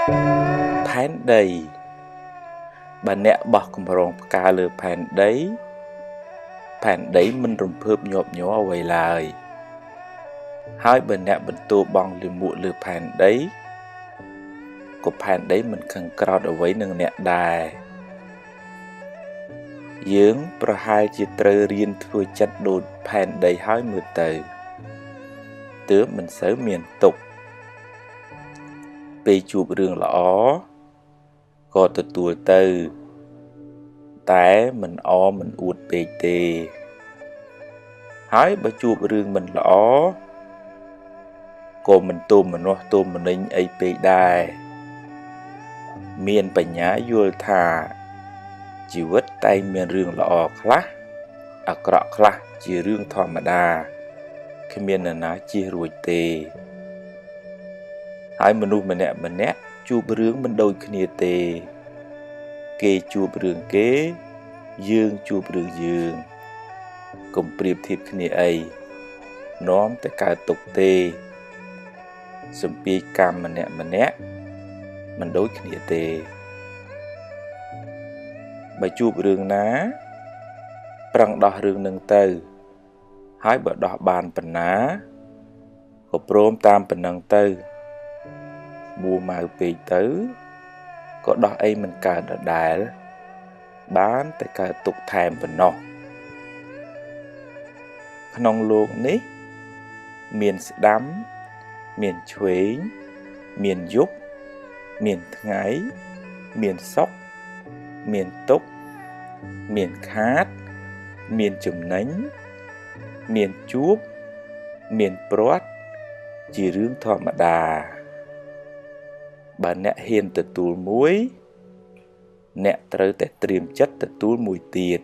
ផែនដីបើអ្នកបោះកម្រងផ្កាលើផែនដីមិនរំភើបញាប់ញ័រអ្វីឡើយហើយបើអ្នកបន្តបង់លាមកលើផែនដីក៏ផែនដីមិនខឹងក្រោធអ្វីនឹងអ្នកដែរយើងប្រហែលជាត្រូវរៀនធ្វើចិត្តដូចផែនដីហើយមើលទៅទើបមិនសូវមានទុក្ខពេលជួបរឿងល្អក៏ទទួលទៅតែមិនអមិនអួតពេកទេហើយបើជួបរឿងមិនល្អក៏មិនទោមនស្សទោមនិញអីពេកដែរមានបញ្ញាយល់ថាជីវិតតែងមានរឿងល្អខ្លះអាក្រក់ខ្លះជារឿងធម្មតាគ្មាននរណាជៀសរួចទេហើយមនុស្សម្នាក់ជួបរឿងមិនដូចគ្នាទេគេជួបរឿងគេយើងជួបរឿងយើងកុំប្រៀបធៀបគ្នាអីនាំតែកើតទុក្ខទេសម្ពាធកម្មម្នាក់មិនដូចគ្នាទេបើជួបរឿងណាប្រឹងដោះរឿងនឹងទៅហើយបើដោះបានប៉ុណ្ណាក៏ព្រមតាមប៉ុណ្ណឹងទៅមួម៉ៅពេកទៅក៏ដោះអីមិនកើតដដែលបានតែកើតទុក្ខថែមប៉ុណ្ណោះក្នុងលោកនេះមានស្ដាំមានឆ្វេងមានយប់មានថ្ងៃមានសុខមានទុក្ខមានខាតមានចំណេញមានជួបមានព្រាត់ជារឿងធម្មតាបើអ្នកហ៊ានទទួលមួយអ្នកត្រូវតែត្រៀមចិត្តទទួលមួយទៀត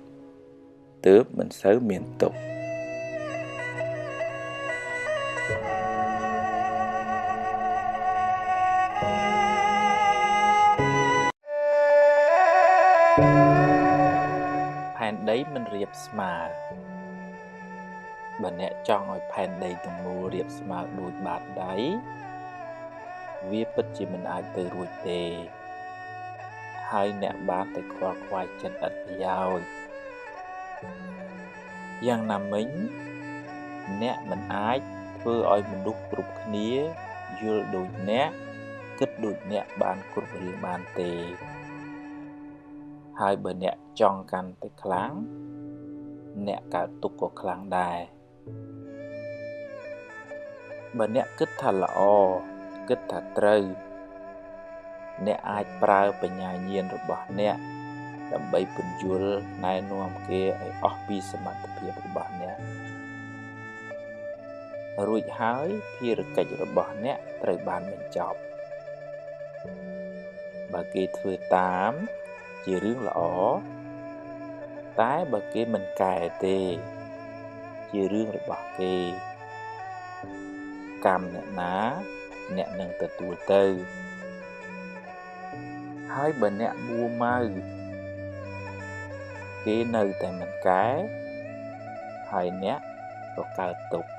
ទើបមិនសូវមានទុក្ខផែនដីមិនរាបស្មើបើអ្នកចង់ឲ្យផែនដីទាំងមូលរាបស្មើដូចបាតដៃវាពិតជាមិនអាចទៅរួចទេហើយអ្នកបានតែខ្វល់ខ្វាយចិត្តឥតប្រយោជន៍យ៉ាងណាមិញអ្នកមិនអាចធ្វើឲ្យមនុស្សគ្រប់គ្នាយល់ដូចអ្នកគិតដូចអ្នកបានគ្រប់រឿងបានទេហើយបើអ្នកចង់កាន់តែខ្លាំងអ្នកកើតទុក្ខក៏ខ្លាំងដែរបើអ្នកគិតថាល្អគិតថាត្រូវអ្នកអាចប្រើបញ្ញាញាណរបស់អ្នកដើម្បីពន្យល់ណែនាំគេឲ្យអស់ពីសមត្ថភាពរបស់អ្នករួចហើយភារកិច្ចរបស់អ្នកត្រូវបានបញ្ចប់បើគេធ្វើតាមជារឿងល្អតែបើគេមិនកែទេជារឿងរបស់គេកម្មអ្នកណាអ្នកនឹងទទួលទៅហើយបើអ្នកមួម៉ៅគេនៅតែមិនកែហើយអ្នកក៏កើតទុក្ខ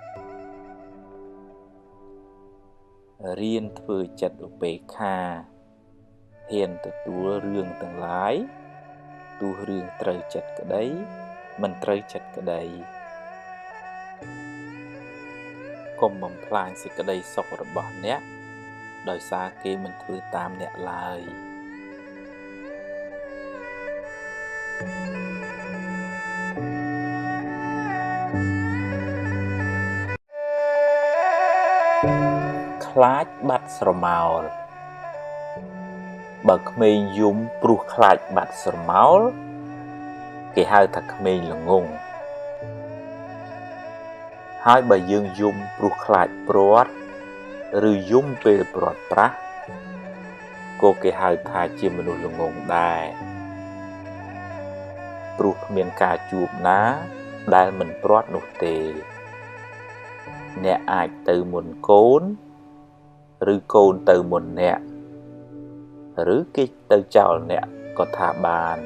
រៀនធ្វើចិត្តឧបេក្ខាហ៊ានទទួលរឿងទាំងឡាយទោះរឿងត្រូវចិត្តក្តីមិនត្រូវចិត្តក្តីកុំបំផ្លាញសេចក្តីសុខរបស់អ្នកដោយសារគេមិនធ្វើតាមអ្នកឡើយខ្លាចបាត់ស្រមោលបើក្មេងយំព្រោះខ្លាចបាត់ស្រមោលគេហៅថាក្មេងល្ងង់ហើយបើយើងយំព្រោះខ្លាចព្រាត់ឬយំពេលព្រាត់ប្រាសក៏គេហៅថាជាមនុស្សល្ងង់ដែរព្រោះគ្មានការជួបណាដែលមិនព្រាត់នោះទេអ្នកអាចទៅមុនកូនឬកូនទៅមុនអ្នកឬគេទៅចោលអ្នកក៏ថាបាន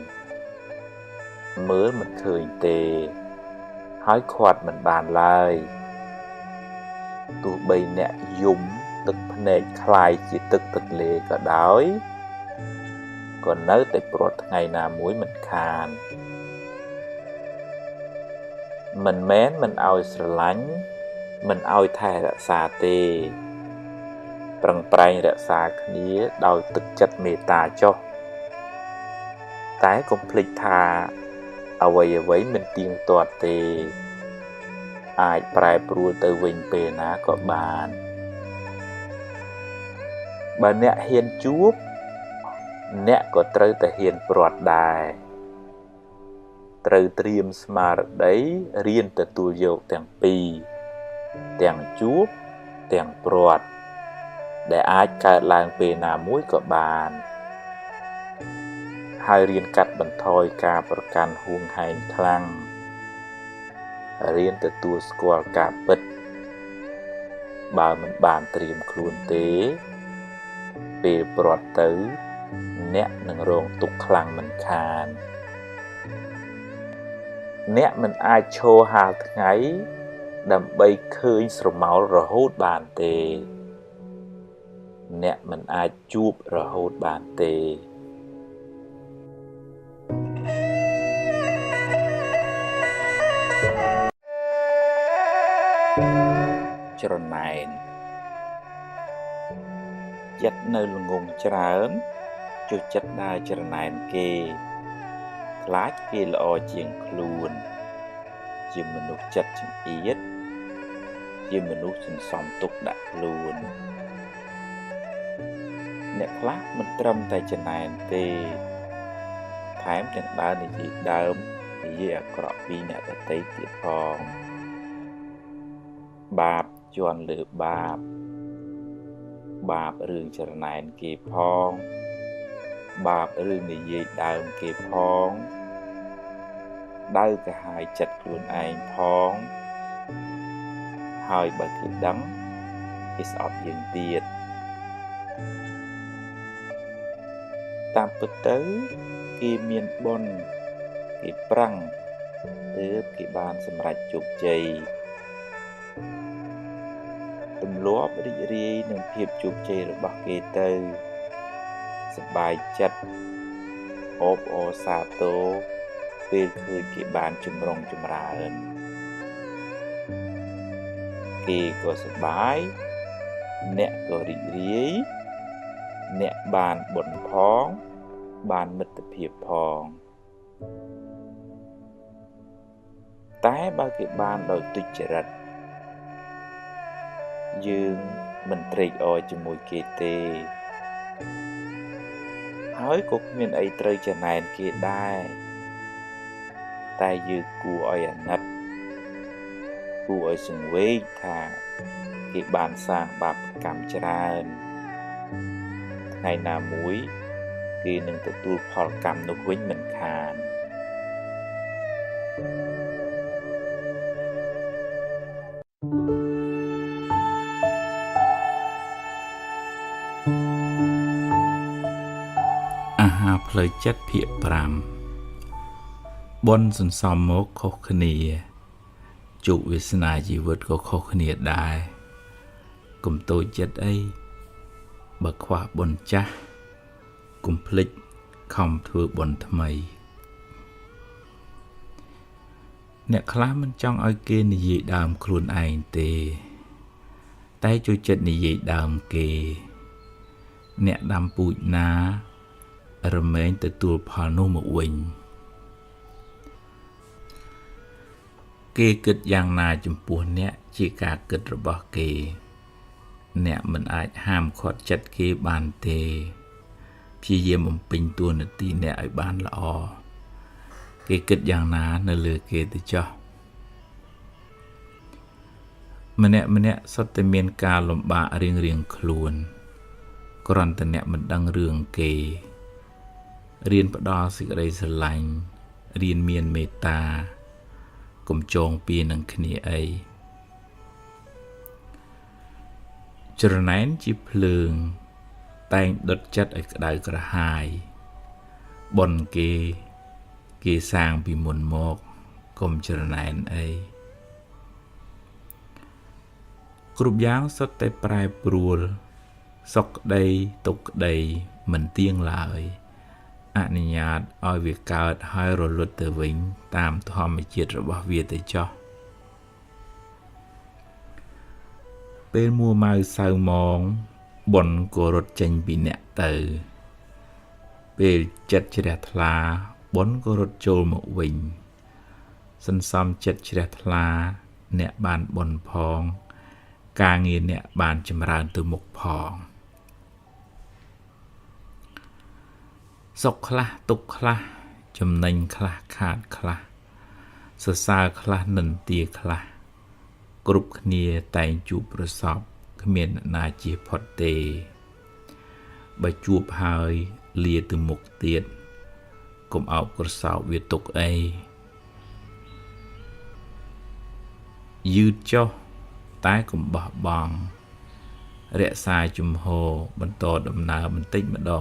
មើលមិនឃើញទេហើយខាត់មិនបានឡើយទោះបីអ្នកយំ ទឹកភ្នែកคล้ายជាទឹកទន្លេក៏ដោយក៏នៅតែព្រាត់ថ្ងៃណាមួយមិនខានមិនមែនមិនឲ្យស្រឡាញ់មិនឲ្យថែរក្សាទេប្រឹងប្រែងរក្សាគ្នាដោយទឹកចិត្តមេត្តាចុះតែកុំភ្លេចថាអ្វីមិនទៀងទាត់ទេអាចប្រែប្រួលទៅវិញពេលណាក៏បានបើអ្នកហ៊ានជួបអ្នកក៏ត្រូវតែហ៊ានព្រាត់ដែរត្រូវត្រៀមស្មារតីរៀនទទួលយកទាំងពីរទាំងជួបទាំងព្រាត់ដែលអាចកើតឡើងពេលណាមួយក៏បានហើយរៀនកាត់បន្ថយការប្រកាន់ហួងហែងខ្លាំងរៀនទទួលស្គាល់ការពិតបើមិនបានត្រៀមខ្លួនទេពេលព្រាត់ទៅអ្នកនឹងរងទុក្ខខ្លាំងមិនខានអ្នកមិនអាចឈរហាលថ្ងៃដើម្បីឃើញស្រមោលរហូតបានទេអ្នកមិនអាចជួបរហូតបានទេច្រណែនចិត្តនៅល្ងងច្រើនចុះចិត្តដើរច្រណែនគេខ្លាចគេល្អជាងខ្លួនជាមនុស្សចិត្តចង្អៀតជាមនុស្សសន្សំទុកដាក់ខ្លួនអ្នកខ្លះមិនត្រឹមតែច្រណែនទេថែមទាំងដើរនិយាយដើមនិយាយអាក្រក់ពីអ្នកដទៃទៀតផងបាបជន់លើបាបរឿងច្រណែនគេផងបាបរឿងនិយាយដើមគេផងដៅកាហាយចិត្តខ្លួនឯងផងហើយបើគេដឹងគេស្អប់យើងទៀតតាមពិតទៅគេមានបុណ្យគេប្រឹងទើបគេបានសម្រេចជោគជ័យទម្លាប់រីករាយនឹងភាពជោគជ័យរបស់គេទៅសប្បាយចិត្តអបអរសាទរពេលឃើញគេបានចម្រុងចម្រើនគេក៏សប្បាយអ្នកក៏រីករាយអ្នកបានបុណ្យផងបានមិត្តភាពផងតែបើគេបានដោយទុច្ចរិតយើងមិនត្រេកអរជាមួយគេទេហើយក៏គ្មានអីត្រូវចំណែនគេដែរតែយើងគួរឲ្យអាណិតគួរឲ្យសង្វេគថាគេបានសាងបាបកម្មច្រើនថ្ងៃណាមួយគេនឹងទទួលផលកម្មនោះវិញមិនខានអាហារផ្លូវចិត្តភាគ5បុណ្យសន្សំមកខុសគ្នាជោគវាសនាជីវិតក៏ខុសគ្នាដែរកុំតូចចិត្តអីបើខ្វះបុណ្យចាស់កុំភ្លេចខំធ្វើបុណ្យថ្មីអ្នកខ្លះមិនចង់ឲ្យគេនិយាយដើមខ្លួនឯងទេតែចូលចិត្តនិយាយដើមគេអ្នកដាំពូជណារមែងទទួលផលនោះមកវិញគេគិតយ៉ាងណាចំពោះអ្នកជាការគិតរបស់គេអ្នកមិនអាចហាមឃាត់ចិត្តគេបានទេព្យាយាមបំពេញតួនាទីអ្នកឲ្យបានល្អគេគិតយ៉ាងណានៅលើគេទៅចុះម្នាក់សុទ្ធតែមានការលំបាករៀងខ្លួនគ្រាន់តែអ្នកមិនដឹងរឿងគេរៀនផ្ដល់សេចក្តីស្រឡាញ់រៀនមានមេត្តាកុំចងពៀនឹងគ្នាអីច្រណែនជាភ្លើងតែងដុតចិត្តឲ្យក្តៅក្រហាយបុណ្យគេសាងពីមុនមកកុំច្រណែនអី គ្រប់យ៉ាងសុទ្ធតែប្រែប្រួលសុខក្តីទុក្ខក្តីមិនទៀងឡើយអនុញ្ញាតឲ្យវាកើតហើយរលត់ទៅវិញតាមធម្មជាតិរបស់វាទៅចុះពេលមួម៉ៅសៅម៉ងបុណ្យក៏រត់ចេញពីអ្នកទៅពេលចិត្តជ្រះថ្លាបុណ្យក៏រត់ចូលមកវិញសន្សំចិត្តជ្រះថ្លាអ្នកបានបុណ្យផងការងារអ្នកបានចម្រើនទៅមុខផងសុខខ្លះទុក្ខខ្លះចំណេញខ្លះខាតខ្លះសរសើរខ្លះនិន្ទាខ្លះគ្រប់គ្នាតែងជួបប្រសពគ្មានអ្នកណាជៀសផុតទេបើជួបហើយលាទៅមុខទៀតកុំអោបក្រសោបវាទុកអីយឺតចុះតែកុំបោះបង់រក្សាជំហរបន្តដំណើរបន្តិចម្ដ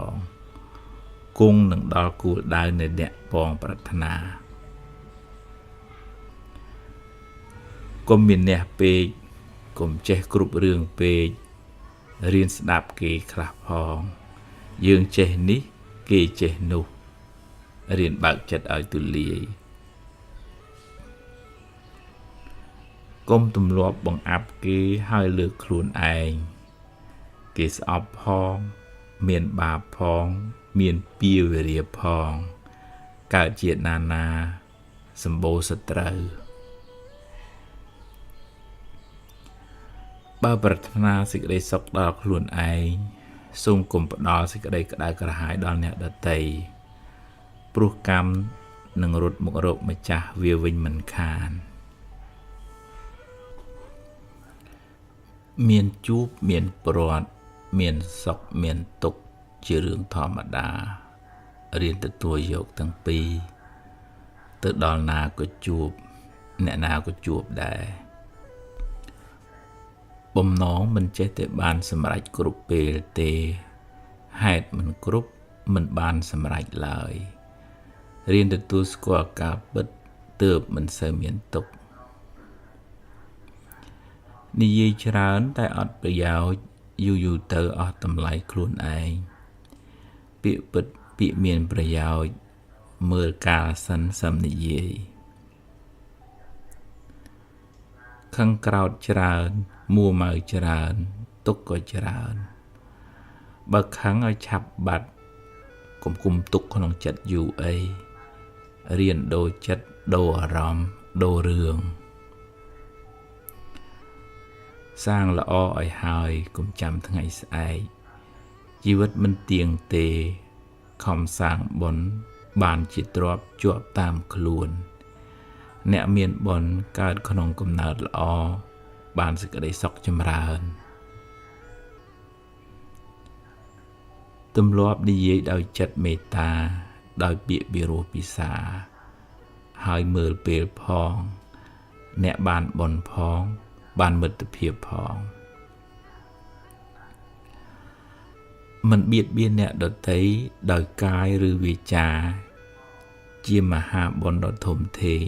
ងគង់នឹងដល់គោលដៅនៃអ្នកពងប្រាថ្នាកុំមានអ្នកពេកកុំចេះគ្រប់រឿងពេករៀនស្ដាប់គេខ្លះផងយើងចេះនេះគេចេះនោះរៀនបើកចិត្តឲ្យទូលាយកុំទម្លាប់បង្អាប់គេហើយលើកខ្លួនឯងគេស្អប់ផងមានបាបផងមានពៀវេរាផងកើតជាតិណាសម្បូរសត្រូវបើប្រាថ្នាសេចក្តីសុខដល់ខ្លួនឯងសូមកុំផ្ដល់សេចក្តីក្តៅក្រហាយដល់អ្នកដទៃព្រោះកម្មនឹងរត់មករកម្ចាស់វាវិញមិនខានមានជួបមានព្រាត់មានសុខមានទុក្ខជារឿងធម្មតារៀនទទួលយកទាំងពីរទៅដល់ណាក៏ជួបអ្នកណាក៏ជួបដែរបំណងមិនចេះតែបានសម្រេចគ្រប់ពេលទេហេតុមិនគ្រប់មិនបានសម្រេចឡើយរៀនទទួលស្គាល់ការពិតទើបមិនសូវមានទុក្ខនិយាយច្រើនតែអត់ប្រយោជន៍យូរទៅអស់តម្លៃខ្លួនឯងពាក្យពិតពាក្យមានប្រយោជន៍មើលកាលសិនសឹមនិយាយខឹងក្រោតច្រើនមួម៉ៅច្រើនទុកក៏ច្រើនបើខឹងឲ្យឆាប់បាត់កុំគុំទុកក្នុងចិត្តយូរអីរៀនដូរចិត្តដូរអារម្មណ៍ដូររឿងសាងល្អឲ្យហើយកុំចាំថ្ងៃស្អែកជីវិតមិនទៀងទេខំសាងបុណ្យបានជាទ្រព្យជាប់តាមខ្លួនអ្នកមានបុណ្យកើតក្នុងកំណើតល្អបានសេចក្តីសុខចម្រើនទម្លាប់និយាយដោយចិត្តមេត្តាដោយពាក្យពីរោះពិសាហើយមើលពេលផងអ្នកបានបុណ្យផងបានមិត្តភាពផងមិនបៀតបៀនអ្នកដទៃដោយកាយឬវាចាជាមហាបុណ្យដ៏ធំធេង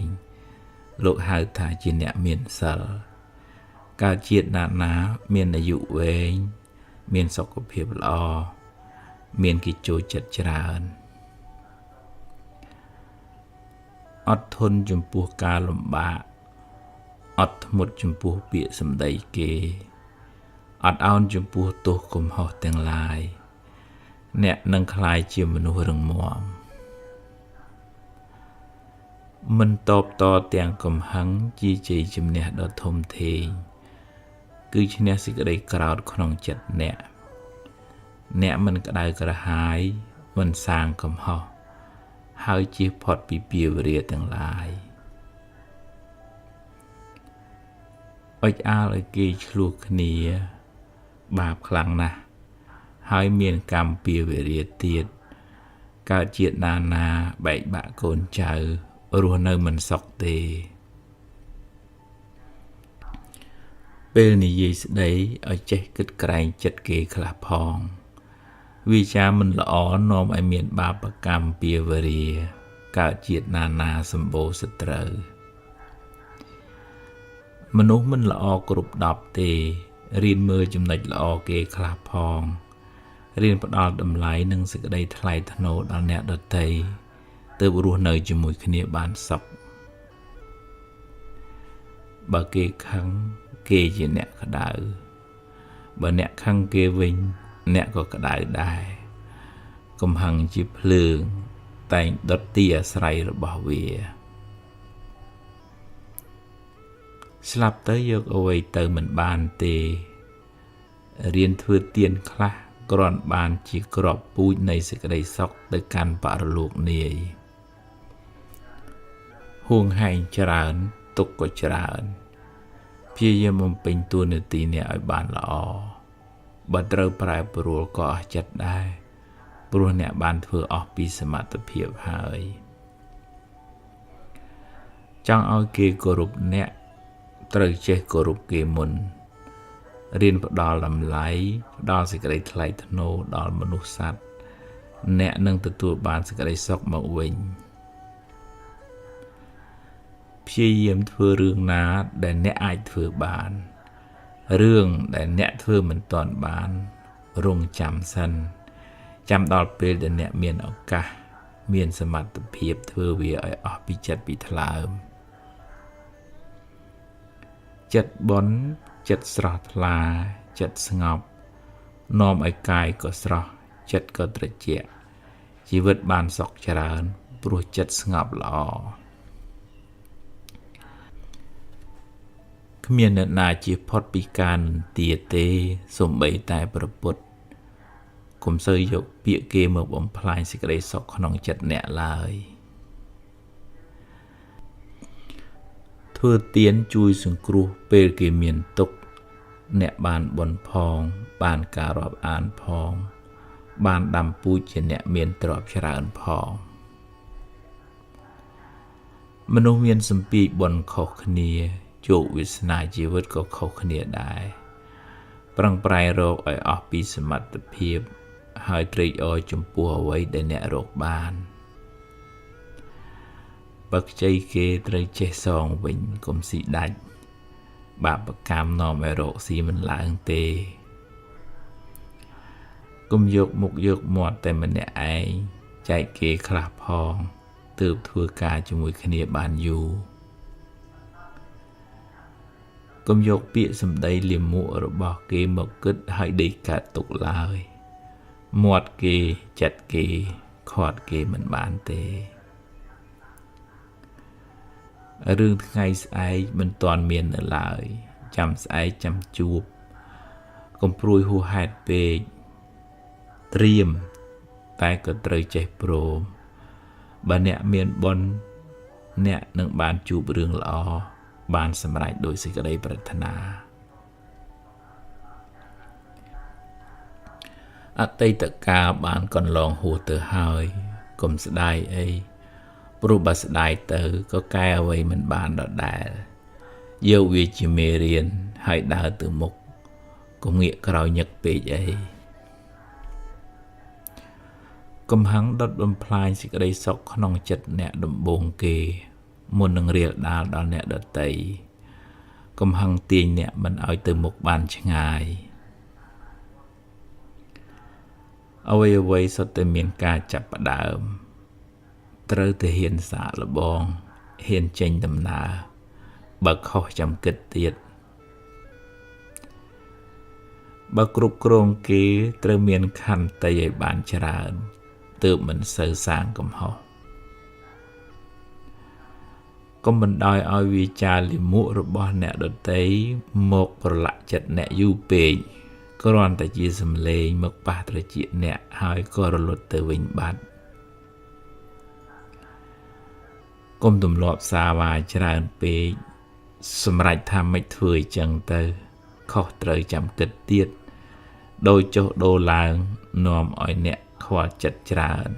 លោកហៅថាជាអ្នកមានសិលកើតជាតិណាមានអាយុវែងមានសុខភាពល្អមានគេចូលចិត្តច្រើនអត់ធន់ចំពោះការលំបាកអត់ធ្មត់ចំពោះពាក្យសម្ដីគេអត់អោនចំពោះទោសកំហុសទាំងឡាយអ្នកនឹងក្លាយជាមនុស្សរឹងមាំមិនតបតទាំងកំហឹងជាជ័យជំនះដ៏ធំធេងគឺឈ្នះសេចក្តីក្រោធក្នុងចិត្តអ្នកមិនក្តៅក្រហាយមិនសាងកំហុសហើយជៀសផុតពីពៀវេរាទាំងឡាយអុចអាលឲ្យគេឆ្លោះគ្នាបាបខ្លាំងណាស់ហើយមានកម្មពៀវេរាទៀតកើតជាតិណាបែកបាក់កូនចៅរស់នៅមិនសុខទេពេលនិយាយស្ដីឲ្យចេះគិតក្រែងចិត្តគេខ្លះផងវាចាមិនល្អនាំឲ្យមានបាបកម្មពៀវេរាកើតជាតិណាសម្បូរសត្រូវ មនុស្សមិនល្អគ្រប់10ទេរៀនមើលចំណុចល្អគេខ្លះផងរៀនផ្ដល់តម្លៃនិងសេចក្តីថ្លៃថ្នូរដល់អ្នកដទៃទើបរស់នៅជាមួយគ្នាបានសុខបើគេខឹងគេជាអ្នកក្តៅបើអ្នកខឹងគេវិញអ្នកក៏ក្តៅដែរកំហឹងជាភ្លើងតែងដុតទីអាស្រ័យរបស់វាស្លាប់ទៅយកអ្វីទៅមិនបានទេរៀនធ្វើទានខ្លះគ្រាន់បានជាក្របពូជនៃសេចក្តីសុខទៅកាន់បរលោកនាយហួងហែងច្រើនទុកក៏ច្រើនព្យាយាមបំពេញតួនាទីនេះឲ្យបានល្អបើត្រូវប្រែប្រួលក៏អស់ចិត្តដែរព្រោះអ្នកបានធ្វើអស់ពីសមត្ថភាពហើយចង់ឲ្យគេគោរពអ្នកត្រូវចេះគោរពគេមុនរៀនផ្ដល់តម្លៃផ្ដល់សេចក្តីថ្លៃថ្នូរដល់មនុស្សសត្វអ្នកនឹងទទួលបានសេចក្តីសុខមកវិញព្យាយាមធ្វើរឿងណាដែលអ្នកអាចធ្វើបានរឿងដែលអ្នកធ្វើមិនទាន់បានរងចាំសិនចាំដល់ពេលដែលអ្នកមានឱកាសមានសមត្ថភាពធ្វើវាឲ្យអស់ពីចិត្តពីថ្លើមចិត្តបន់ចិត្តស្រស់ថ្លាចិត្តស្ងប់នាំឲ្យកាយក៏ស្រស់ចិត្តក៏ត្រជាក់ជីវិតបានសុខច្រើនព្រោះចិត្តស្ងប់ល្អគ្មានអ្នកណាជាផុតពីការនន្ទាទេសូម្បីតែព្រះពុទ្ធកុំសូវយកពាក្យគេមកបំផ្លាញសេចក្តីសុខក្នុងចិត្តអ្នកឡើយធ្វើទានជួយសង្គ្រោះពេលគេមានទុក្ខអ្នកបានបុណ្យផងបានការរាប់អានផងបានដាំពូជជាអ្នកមានទ្រព្យច្រើនផងមនុស្សមានសម្ពាធបុណ្យខុសគ្នាជោគវាសនាជីវិតក៏ខុសគ្នាដែរប្រឹងប្រែងរកឲ្យអស់ពីសមត្ថភាពហើយត្រេកអរចំពោះអ្វីដែលអ្នករកបានបើខ្ចីគេត្រូវចេះសងវិញកុំស៊ីដាច់បាបកម្មនាំឲ្យរកស៊ីមិនឡើងទេកុំយកមុខយកមាត់តែម្នាក់ឯងចែកគេខ្លះផងទើបធ្វើការជាមួយគ្នាបានយូរកុំយកពាក្យសម្ដីលាមករបស់គេមកគិតឲ្យដេកកើតទុកឡើយមាត់គេចិត្តគេខាត់គេមិនបានទេរឿងថ្ងៃស្អែកមិនទាន់មាននៅឡើយចាំស្អែកចាំជួបកុំព្រួយហួសហេតុពេកត្រៀមតែក៏ត្រូវចេះព្រមបើអ្នកមានបុណ្យអ្នកនឹងបានជួបរឿងល្អបានសម្រេចដោយសេចក្តីប្រាថ្នាអតីតកាលបានកន្លងហួសទៅហើយកុំស្ដាយអីព្រោះបើស្ដាយទៅក៏កែអ្វីមិនបានដដែលយកវាជាមេរៀនហើយដើរទៅមុខកុំងាកក្រោយញឹកពេកអីកំហឹងដុតបំផ្លាញសេចក្តីសុខក្នុងចិត្តអ្នកដំបូងគេមុននឹងរាលដាលដល់អ្នកដទៃកំហឹងទាញអ្នកមិនឲ្យទៅមុខបានឆ្ងាយអ្វីសុទ្ធតែមានការចាប់ផ្ដើមត្រូវតែហ៊ានសាកល្បងហ៊ានចេញដំណើរបើខុសចាំគិតទៀតបើគ្រប់គ្រងគេត្រូវមានខន្តីឲ្យបានច្រើនទើបមិនសូវសាងកំហុសកុំបណ្ដោយឲ្យវាចាលាមករបស់អ្នកដទៃមកប្រឡាក់ចិត្តអ្នកយូរពេកគ្រាន់តែជាសំឡេងមកប៉ះត្រចៀកអ្នកហើយក៏រលត់ទៅវិញបាត់កុំទម្លាប់សាវាច្រើនពេកសម្រេចថាមិនធ្វើអញ្ចឹងទៅខុសត្រូវចាំគិតទៀតដោយចុះដូរឡើងនាំឲ្យអ្នកខ្វល់ចិត្តច្រើន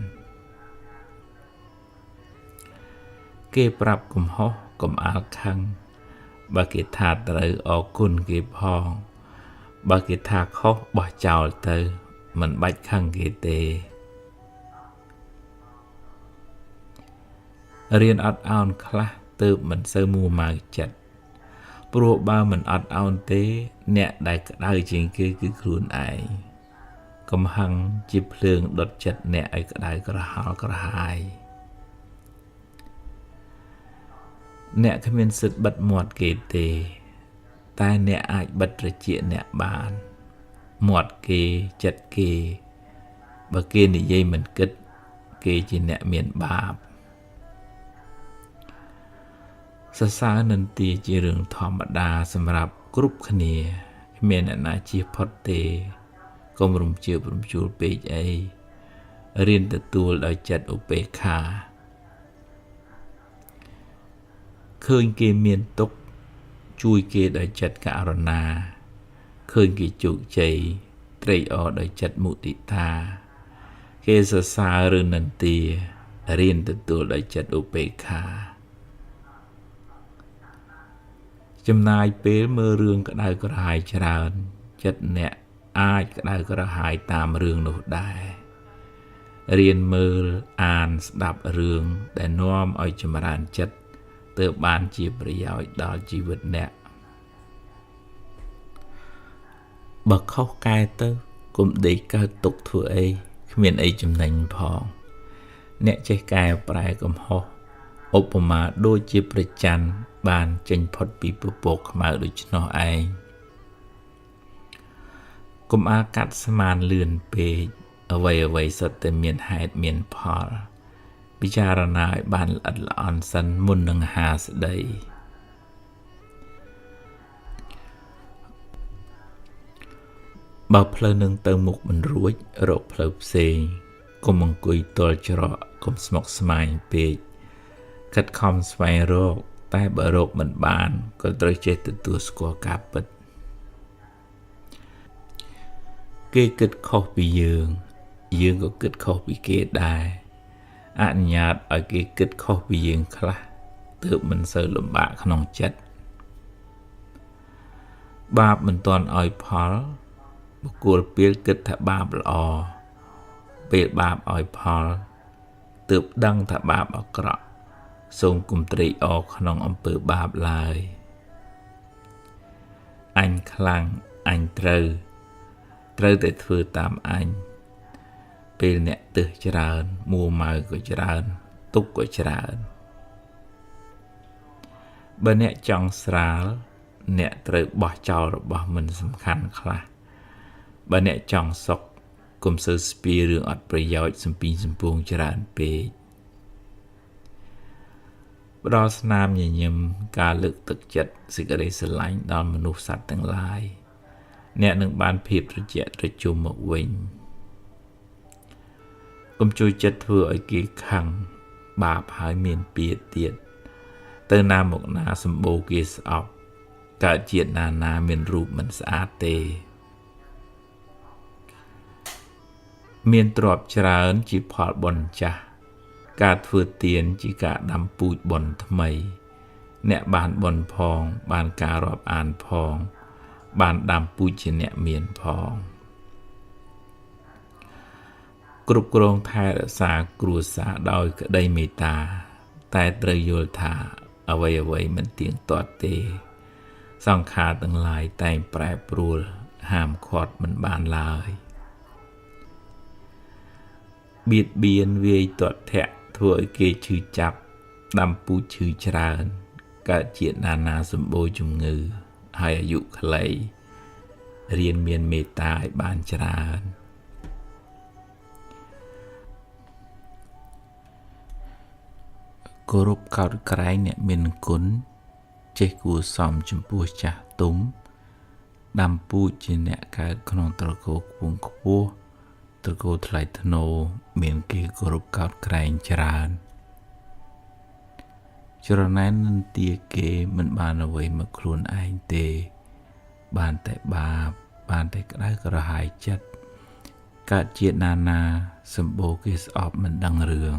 គេប្រាប់កំហុសកុំអាលខឹងបើគេថាត្រូវអរគុណគេផងបើគេថាខុសបោះចោលទៅមិនបាច់ខឹងគេទេរៀនអត់ឱនខ្លះទើបមិនសូវមួម៉ៅចិត្ត ព្រោះបើមិនអត់ឱនទេអ្នកដែលក្តៅជាងគេគឺខ្លួនឯងកំហឹងជាភ្លើងដុតចិត្តអ្នកឲ្យក្តៅក្រហល់ក្រហាយអ្នកគ្មានសិទ្ធិបិទមាត់គេទេតែអ្នកអាចបិទត្រចៀកអ្នកបានមាត់គេចិត្តគេបើគេនិយាយមិនគិតគេជាអ្នកមានបាបសរសើរនិន្ទាជារឿងធម្មតាសម្រាប់គ្រប់គ្នាគ្មានអ្នកណាជៀសផុតទេកុំរំជើបរំជួលពេកអីរៀនទទួលដោយចិត្តឧបេក្ខាឃើញគេមានទុក្ខជួយគេដោយចិត្តករុណាឃើញគេជោគជ័យត្រេកអរដោយចិត្តមុទិតាគេសរសើរឬនិន្ទារៀនទទួលដោយចិត្តឧបេក្ខាចំណាយពេលមើលរឿងក្តៅក្រហាយច្រើនចិត្តអ្នកអាចក្តៅក្រហាយតាមរឿងនោះដែររៀនមើលអានស្ដាប់រឿងដែលនាំឲ្យចម្រើនចិត្តទើបបានជាប្រយោជន៍ដល់ជីវិតអ្នកបើខុសកែទៅកុំដេកកើតទុកធ្វើអីគ្មានអីចំណេញផងអ្នកចេះកែប្រែកំហុសឧបមាដូចជាប្រច័ណ្ឌបានចេញផុតពីពពកខ្មៅដូច្នោះឯងកុំអាកាត់ស្មានលឿនពេកអ្វីសុទ្ធតែមានហេតុមានផលពិចារណាឲ្យបានល្អិតល្អន់សិនមុននឹងហាស្ដីបើផ្លូវនឹងទៅមុខមិនរួចរកផ្លូវផ្សេងកុំអង្គុយទល់ច្រកកុំស្មុគស្មាញពេកខិតខំស្វែងរកតែបើរកមិនបានក៏ត្រូវចេះទទួលស្គាល់ការពិតគេគិតខុសពីយើងក៏គិតខុសពីគេដែរអនុញ្ញាតឲ្យគេគិតខុសពីយើងខ្លះទើបមិនសូវលំបាកក្នុងចិត្តបាបមិនទាន់ឲ្យផលបុគ្គលពេលគិតថាបាបល្អពេលបាបឲ្យផលទើបដឹងថាបាបអាក្រក់សូមកុំត្រេកអរក្នុងអំពើបាបឡើយអញខ្លាំងអញត្រូវតែធ្វើតាមអញពេលអ្នកទើសច្រើនមួម៉ៅក៏ច្រើនទុក្ខក៏ច្រើនបើអ្នកចង់ស្រាលអ្នកត្រូវបោះចោលរបស់មិនសំខាន់ខ្លះបើអ្នកចង់សុខកុំសូវស្ពាយរឿងអត់ប្រយោជន៍សំពីងសំពងច្រើនពេកផ្ដល់ស្នាមញញឹមការលើកទឹកចិត្តសេចក្តីស្រឡាញ់ដល់មនុស្សសត្វទាំងឡាយអ្នកនឹងបានភាពត្រជាក់ត្រជុំមកវិញកុំជួយចិត្តធ្វើឲ្យគេខឹងបាបហើយមានពៀទៀតទៅណាមកណាសម្បូរគេស្អប់កើតជាតិណាមានរូបមិនស្អាតទេមានទ្រព្យច្រើនជាផលបុណ្យចាស់ការធ្វើទានជាការដាំពូជបុណ្យថ្មីអ្នកបានបុណ្យផងបានការរាប់អានផងបានដាំពូជជាអ្នកមានផងគ្រប់គ្រងថែរក្សាគ្រួសារដោយក្តីមេត្តាតែត្រូវយល់ថាអ្វីមិនទៀងទាត់ទេសង្ខារទាំងឡាយតែងប្រែប្រួលហាមឃាត់មិនបានឡើយបៀតបៀនវាយទាត់ធាក់ធ្វើឲ្យគេឈឺចាប់ដាំពូជឈឺច្រើនកើតជាតិណាសម្បូរជំងឺហើយអាយុខ្លីរៀនមានមេត្តាឲ្យបានច្រើនគោរពកោតក្រែងអ្នកមានគុណចេះគួរសមចំពោះចាស់ទុំដាំពូជជាអ្នកកើតក្នុងត្រកូលខ្ពង់ខ្ពស់ត្រកូលថ្លៃថ្នូរមានគេគោរពកោតក្រែងច្រើនច្រណែននិន្ទាគេមិនបានអ្វីមកខ្លួនឯងទេបានតែបាបបានតែក្តៅក្រហាយចិត្តកើតជាតិណាសម្បូរគេស្អប់មិនដឹងរឿង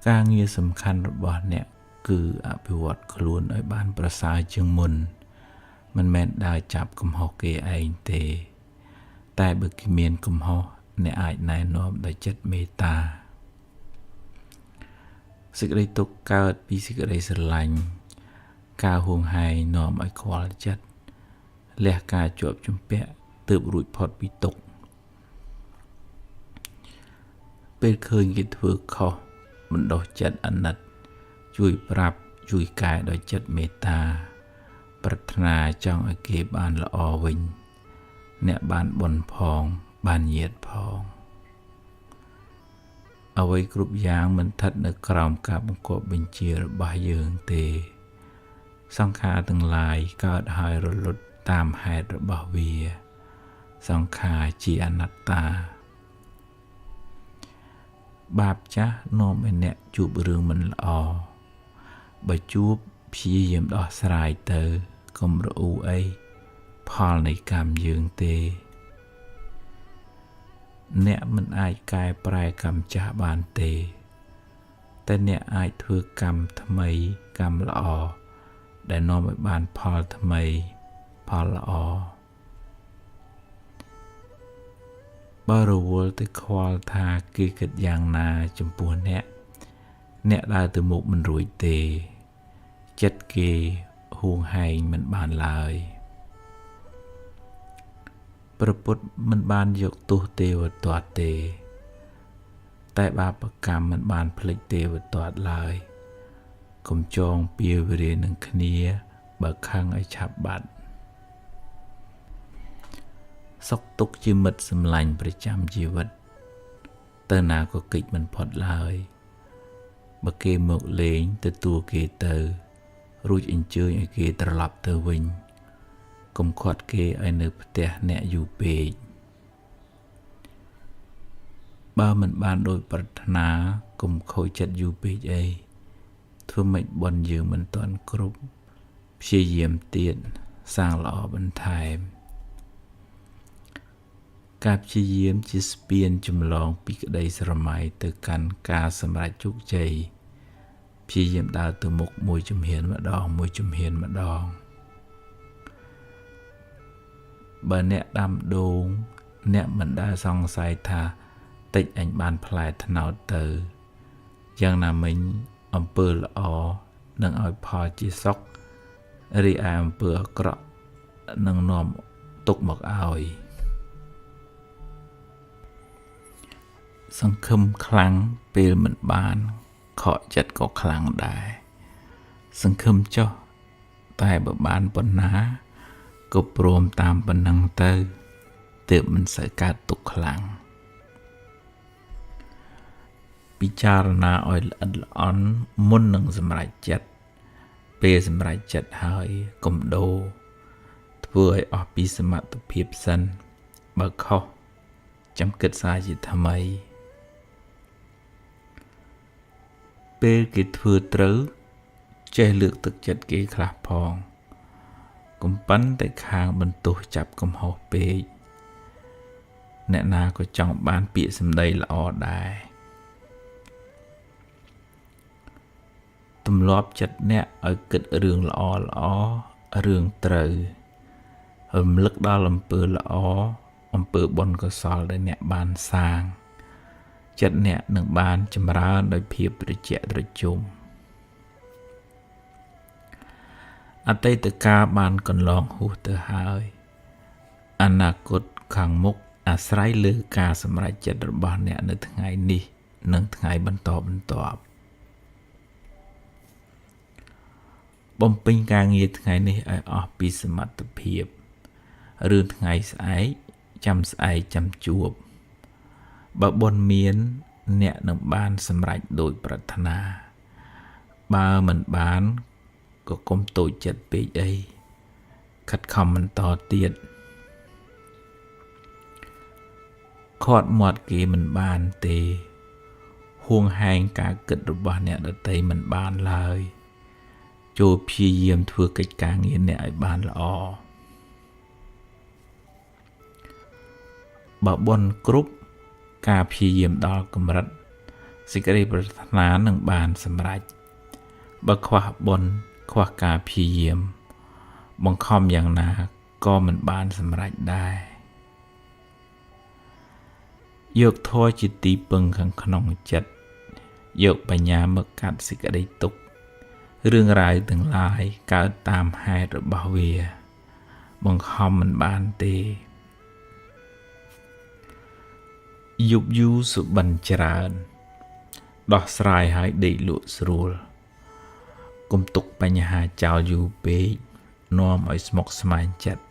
ការងារសំខាន់របស់អ្នកគឺអភិវឌ្ឍខ្លួនឲ្យបានប្រសើរជាងមុនមិនមែនដើរចាប់កំហុសគេឯងទេតែបើគេមានកំហុសអ្នកអាចណែនាំដោយចិត្តមេត្តា សេចក្តីទុក្ខកើតពីសេចក្តីស្រឡាញ់ការហួងហែងនាំឲ្យខ្វល់ចិត្តលះការជាប់ជំពាក់ទើបរួចផុតពីទុក្ខពេលឃើញគេធ្វើខុសបណ្ដោះចិត្តអាណិតជួយប្រាប់ជួយកែដោយចិត្តមេត្តាប្រាថ្នាចង់ឲ្យគេបានល្អវិញអ្នកបានបុណ្យផងបានញាតិផងអ្វីគ្រប់យ៉ាងមិនស្ថិតនៅក្រោមការបង្គាប់បញ្ជារបស់យើងទេសង្ខារទាំងឡាយកើតហើយរលត់តាមហេតុរបស់វាសង្ខារជាអនត្តាបាបចាស់នាំឲ្យអ្នកជួបរឿងមិនល្អបើជួបព្យាយាមដោះស្រាយទៅកុំរអ៊ូអីផលនៃកម្មយើងទេអ្នកមិនអាចកែប្រែកម្មចាស់បានទេតែអ្នកអាចធ្វើកម្មថ្មីកម្មល្អដែលនាំឲ្យបានផលថ្មីផលល្អបើរវល់ទៅខ្វល់ថាគេគិតយ៉ាងណាចំពោះអ្នកដើរទៅមុខមិនរួចទេចិត្តគេហួងហែងមិនបានឡើយព្រះពុទ្ធមិនបានយកទោសទេវទត្តទេតែបាបកម្មមិនបានភ្លេចទេវទត្តឡើយកុំចងពៀវរានឹងគ្នាបើខឹងឲ្យឆាប់បាត់សុខទុក្ខជាមិត្តសម្លាញ់ប្រចាំជីវិតទៅណាក៏គេចមិនផុតឡើយបើគេមកលេងទទួលគេទៅរួចអញ្ជើញឲ្យគេត្រឡប់ទៅវិញកុំខាត់គេឲ្យនៅផ្ទះអ្នកយូរពេកបើមិនបានដោយប្រាថ្នាកុំខូចចិត្តយូរពេកអីធ្វើម៉េចបុណ្យយើងមិនទាន់គ្រប់ព្យាយាមទៀតសាងល្អបន្ថែមការព្យាយាមជាស្ពានចម្លងពីក្តីស្រមៃទៅកាន់ការសម្រេចជោគជ័យព្យាយាមដើរទៅមុខមួយជំហានម្ដងមួយជំហានម្ដងបើអ្នកដាំដូងអ្នកមិនដែលសង្ស័យថាតិចអញបានផ្លែត្នោតទៅយ៉ាងណាមិញអំពើល្អនឹងឲ្យផលជាសុខរីឯអំពើអាក្រក់នឹងនាំទុក្ខមកឲ្យសង្ឃឹមខ្លាំងពេលមិនបានខកចិត្តក៏ខ្លាំងដែរសង្ឃឹមចុះតែបើបានប៉ុណ្ណាក៏ព្រមតាមប៉ុណ្ណឹងទៅទើបមិនសូវកើតទុក្ខខ្លាំងពិចារណាឲ្យល្អិតល្អន់មុននឹងសម្រេចចិត្តពេលសម្រេចចិត្តហើយកុំដូរធ្វើឲ្យអស់ពីសមត្ថភាពសិនបើខុសចាំគិតសារជាថ្មីពេលគេធ្វើត្រូវចេះលើកទឹកចិត្តគេខ្លះផងកុំប៉ុន្តែខាងបន្ទោសចាប់កំហុសពេកអ្នកណាក៏ចង់បានពាក្យសម្ដីល្អដែរទម្លាប់ចិត្តអ្នកឲ្យគិតរឿងល្អរឿងត្រូវរំលឹកដល់អំពើល្អអំពើបុណ្យកុសលដែលអ្នកបានសាងចិត្តអ្នកនឹងបានចម្រើនដោយភាពត្រជាក់ត្រជុំអតីតកាលបានកន្លងហួសទៅហើយអនាគតខាងមុខអាស្រ័យលើការសម្រេចចិត្តរបស់អ្នកនៅថ្ងៃនេះនិងថ្ងៃបន្តបន្ទាប់បំពេញការងារថ្ងៃនេះឲ្យអស់ពីសមត្ថភាពរឿងថ្ងៃស្អែកចាំជួបបើបុណ្យមានអ្នកនឹងបានសម្រេចដោយប្រាថ្នាបើមិនបានក៏កុំតូចចិត្តពេកអីខិតខំបន្តទៀតខាត់មាត់គេមិនបានទេហួងហែងការគិតរបស់អ្នកដទៃមិនបានឡើយចូលព្យាយាមធ្វើកិច្ចការងារអ្នកឲ្យបានល្អបើបុណ្យគ្រប់ការព្យាយាមដល់កម្រិតសេចក្តីប្រាថ្នានឹងបានសម្រេចបើខ្វះបុណ្យខ្វះការព្យាយាមបង្ខំយ៉ាងណាក៏មិនបានសម្រេចដែរយកធម៌ជាទីពឹងខាងក្នុងចិត្ត យកបញ្ញាមកកាត់សេចក្តីទុក្ខរឿងរ៉ាវទាំងឡាយកើតតាមហេតុរបស់វាបង្ខំមិនបានទេយប់យូរសុបិនច្រើនដោះស្រាយឲ្យដេកលក់ស្រួលកុំទុកបញ្ហាចោលយូរពេកនាំឲ្យស្មុគស្មាញចិត្ត